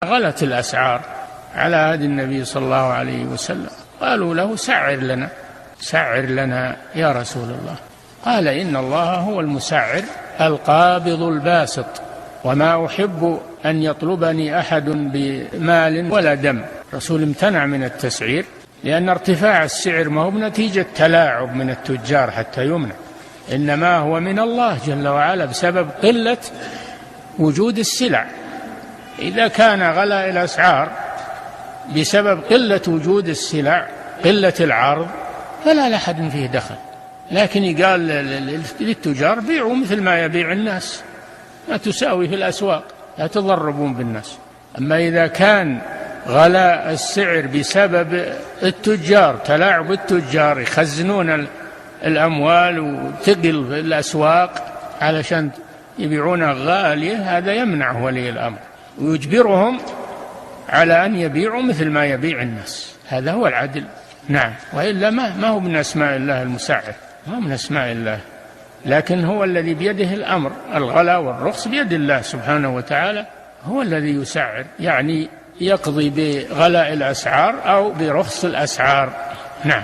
غلت الأسعار على عهد النبي صلى الله عليه وسلم، قالوا له سعر لنا يا رسول الله. قال إن الله هو المسعر القابض الباسط، وما أحب أن يطلبني أحد بمال ولا دم. الرسول امتنع من التسعير، لأن ارتفاع السعر ما هو بنتيجة تلاعب من التجار حتى يمنع، إنما هو من الله جل وعلا بسبب قلة وجود السلع. إذا كان غلاء الأسعار بسبب قلة وجود السلع، قلة العرض، فلا لأحد فيه دخل. لكن يقال للتجار بيعوا مثل ما يبيع الناس، ما تساوي في الأسواق، لا تضربون بالناس. أما إذا كان غلاء السعر بسبب التجار، تلاعب التجار، يخزنون الأموال وتقل في الأسواق علشان يبيعونها غالية، هذا يمنع ولي الأمر ويجبرهم على أن يبيعوا مثل ما يبيع الناس. هذا هو العدل. نعم، وإلا ما هو من أسماء الله المسعر، ما هو من أسماء الله، لكن هو الذي بيده الأمر. الغلاء والرخص بيد الله سبحانه وتعالى، هو الذي يسعر، يعني يقضي بغلاء الأسعار أو برخص الأسعار. نعم.